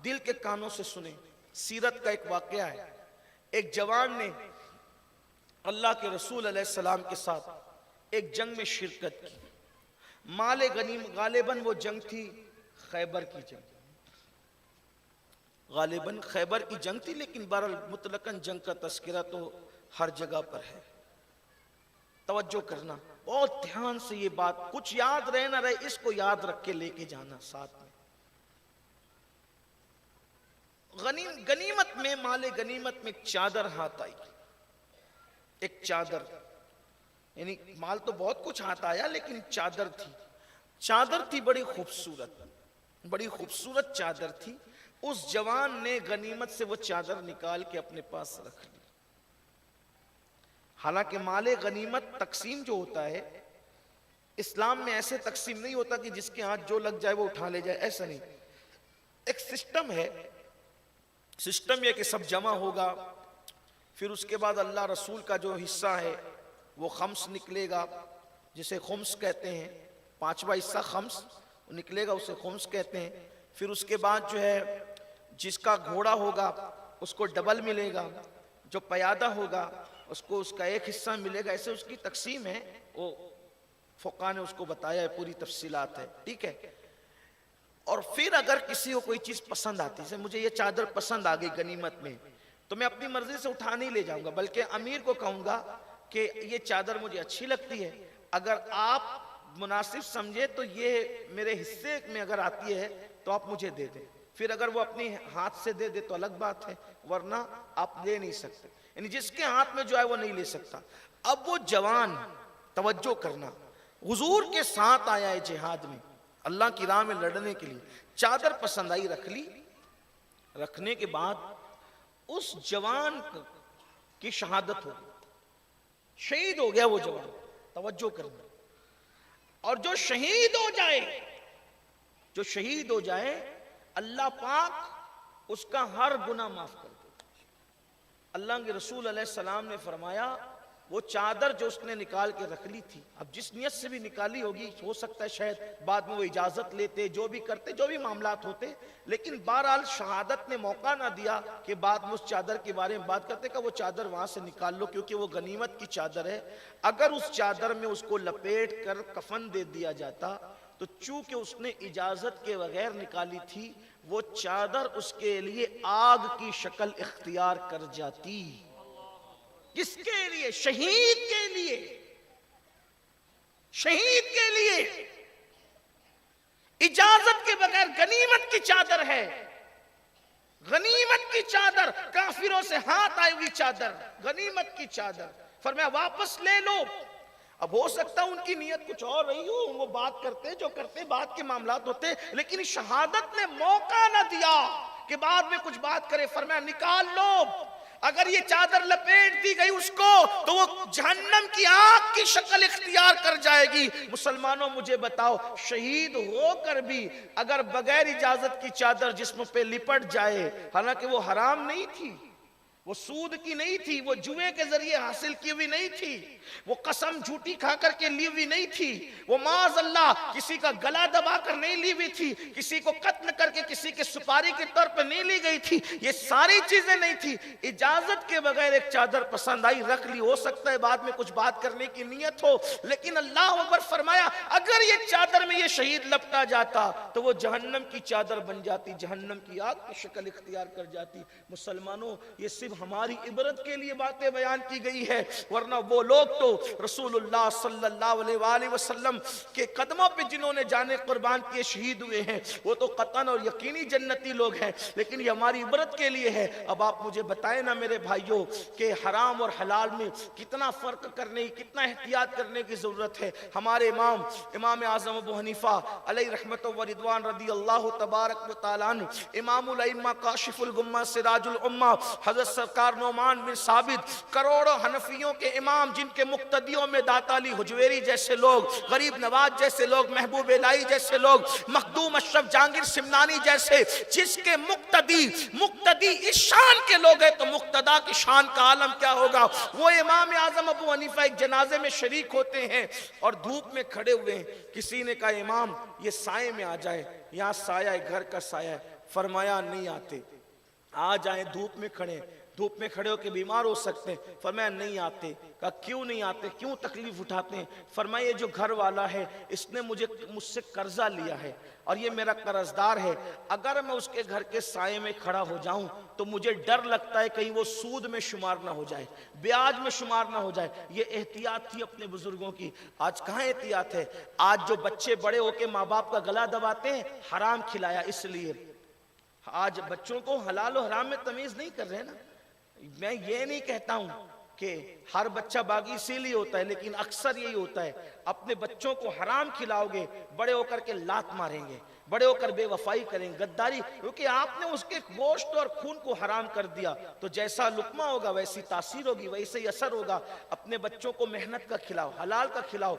دل کے کانوں سے سنیں. سیرت کا ایک واقعہ ہے. ایک جوان نے اللہ کے رسول علیہ السلام کے ساتھ ایک جنگ میں شرکت کی. مال غالباً وہ جنگ تھی خیبر کی جنگ. غالباً خیبر کی جنگ تھی، لیکن بہرحال مطلقاً جنگ کا تذکرہ تو ہر جگہ پر ہے. توجہ کرنا بہت دھیان سے، یہ بات کچھ یاد رہے نہ رہے اس کو یاد رکھ کے لے کے جانا ساتھ میں. غنیمت میں، مال غنیمت میں ایک چادر ہاتھ آئی. ایک چادر، یعنی مال تو بہت کچھ ہاتھ آیا لیکن چادر تھی. چادر تھی بڑی خوبصورت، بڑی خوبصورت چادر تھی. اس جوان نے غنیمت سے وہ چادر نکال کے اپنے پاس رکھ لی. حالانکہ مال غنیمت تقسیم جو ہوتا ہے اسلام میں ایسے تقسیم نہیں ہوتا کہ جس کے ہاتھ جو لگ جائے وہ اٹھا لے جائے، ایسا نہیں. ایک سسٹم ہے. سسٹم یہ کہ سب جمع ہوگا، پھر اس کے بعد اللہ رسول کا جو حصہ ہے وہ خمس نکلے گا، جسے خمس کہتے ہیں. پانچواں حصہ خمس نکلے گا، اسے خمس کہتے ہیں. پھر اس کے بعد جو ہے جس کا گھوڑا ہوگا اس کو ڈبل ملے گا، جو پیادہ ہوگا اس کو اس کا ایک حصہ ملے گا. ایسے اس کی تقسیم ہے، وہ فقہاء نے اس کو بتایا ہے، پوری تفصیلات ہے. ٹھیک ہے. اور پھر اگر کسی کو کوئی چیز پسند آتی ہے، مجھے یہ چادر پسند آ گئی غنیمت میں، تو میں اپنی مرضی سے اٹھا نہیں لے جاؤں گا، بلکہ امیر کو کہوں گا کہ یہ چادر مجھے اچھی لگتی ہے، اگر آپ مناسب سمجھے تو یہ میرے حصے میں اگر آتی ہے تو آپ مجھے دے دیں. پھر اگر وہ اپنی ہاتھ سے دے دے تو الگ بات ہے، ورنہ آپ لے نہیں سکتے. یعنی جس کے ہاتھ میں جو ہے وہ نہیں لے سکتا. اب وہ جوان، توجہ کرنا، حضور کے ساتھ آیا ہے جہاد میں، اللہ کی راہ میں لڑنے کے لیے. چادر پسند آئی، رکھ لی. رکھنے کے بعد اس جوان کی شہادت ہو گئی، شہید ہو گیا وہ جوان. توجہ کرنا. اور جو شہید ہو جائے، جو شہید ہو جائے، اللہ پاک اس کا ہر گناہ معاف کر دے. اللہ کے رسول علیہ السلام نے فرمایا وہ چادر جو اس نے نکال کے رکھ لی تھی، اب جس نیت سے بھی نکالی ہوگی، ہو سکتا ہے شاید بعد میں وہ اجازت لیتے، جو بھی کرتے، جو بھی معاملات ہوتے، لیکن بہرحال شہادت نے موقع نہ دیا کہ بعد میں اس چادر کے بارے میں بات کرتے کہ وہ چادر وہاں سے نکال لو، کیونکہ وہ غنیمت کی چادر ہے. اگر اس چادر میں اس کو لپیٹ کر کفن دے دیا جاتا تو چونکہ اس نے اجازت کے بغیر نکالی تھی، وہ چادر اس کے لیے آگ کی شکل اختیار کر جاتی. کس کے لیے؟ شہید کے لیے. شہید کے لیے اجازت کے بغیر غنیمت کی چادر ہے. غنیمت کی چادر، کافروں سے ہاتھ آئی ہوئی چادر، غنیمت کی چادر. فرمایا واپس لے لو. اب ہو سکتا ان کی نیت کچھ اور رہی ہو، وہ بات کرتے جو کرتے، بات کے معاملات ہوتے، لیکن شہادت نے موقع نہ دیا کہ بعد میں کچھ بات کرے. فرمایا نکال لو. اگر یہ چادر لپیٹ دی گئی اس کو تو وہ جہنم کی آگ کی شکل اختیار کر جائے گی. مسلمانوں مجھے بتاؤ، شہید ہو کر بھی اگر بغیر اجازت کی چادر جسم پہ لپٹ جائے، حالانکہ وہ حرام نہیں تھی، وہ سود کی نہیں تھی، وہ جوئے کے ذریعے حاصل کی ہوئی نہیں تھی، وہ قسم جھوٹی کھا کر کے لی ہوئی نہیں تھی، وہ معاذ اللہ کسی کا گلا دبا کر نہیں لی ہوئی تھی، کسی کو قتل کر کے کسی کے سپاری کے طور پر نہیں لی گئی تھی، یہ ساری چیزیں نہیں تھی. اجازت کے بغیر ایک چادر پسند آئی، رکھ لی. ہو سکتا ہے بعد میں کچھ بات کرنے کی نیت ہو، لیکن اللہ اکبر. فرمایا اگر یہ چادر میں یہ شہید لپٹا جاتا تو وہ جہنم کی چادر بن جاتی، جہنم کی آگ کی شکل اختیار کر جاتی. مسلمانوں یہ صرف ہماری عبرت کے لیے باتیں بیان کی گئی ہے، ورنہ وہ لوگ تو رسول اللہ صلی اللہ علیہ وآلہ وسلم کے قدموں پہ جنہوں نے جانے قربان کیے شہید ہوئے ہیں، وہ تو قطعاً اور یقینی جنتی لوگ ہیں، لیکن یہ ہماری عبرت کے لیے ہے. اب آپ مجھے بتائیں نا میرے بھائیوں کہ حرام اور حلال میں کتنا فرق کرنے، کتنا احتیاط کرنے کی ضرورت ہے. ہمارے امام اعظم ابو حنیفہ علیہ رحمت و رضوان رضی اللہ تبارک و تعالیٰ عنہ، امام الائمہ کاشف الغمہ سراج الامہ حضرت سرکار نعمان بن ثابت، کروڑوں حنفیوں کے امام جن کے مقتدیوں میں داتا علی حجویری جیسے لوگ، غریب نواز جیسے لوگ، محبوب الہی جیسے لوگ، مخدوم اشرف جہانگیر سمنانی جیسے، جس کے مقتدی اس شان کے لوگ ہیں تو مقتدا کی شان کا عالم کیا ہوگا. وہ امام اعظم ابو حنیفہ ایک جنازے میں شریک ہوتے ہیں اور دھوپ میں کھڑے ہوئے ہیں. کسی نے کہا امام یہ سائے میں آ جائے، یہاں سایہ ہے، گھر کا سایہ ہے. فرمایا نہیں آتے. آ جائیں دھوپ میں کھڑے ہو کے بیمار ہو سکتے ہیں. فرمایا نہیں آتے. کہا کیوں نہیں آتے, کیوں تکلیف اٹھاتے ہیں؟ فرمایا یہ جو گھر والا ہے اس نے مجھ سے قرضہ لیا ہے اور یہ میرا قرض دار ہے. اگر میں اس کے گھر کے سائے میں کھڑا ہو جاؤں تو مجھے ڈر لگتا ہے کہیں وہ سود میں شمار نہ ہو جائے, بیاج میں شمار نہ ہو جائے. یہ احتیاط تھی اپنے بزرگوں کی. آج کہاں احتیاط ہے؟ آج جو بچے بڑے ہو کے ماں باپ کا گلا دباتے ہیں, حرام کھلایا اس لیے. آج بچوں کو حلال و حرام میں تمیز نہیں کر رہے نا. میں یہ نہیں کہتا ہوں کہ ہر بچہ باغی اسی لیے ہوتا ہے, لیکن اکثر یہی ہوتا ہے. اپنے بچوں کو حرام کھلاؤ گے, بڑے ہو کر کے لات ماریں گے, بڑے ہو کر بے وفائی کریں گے, غداری, کیونکہ آپ نے اس کے گوشت اور خون کو حرام کر دیا. تو جیسا لقمہ ہوگا ویسی تاثیر ہوگی, ویسے ہی اثر ہوگا. اپنے بچوں کو محنت کا کھلاؤ, حلال کا کھلاؤ.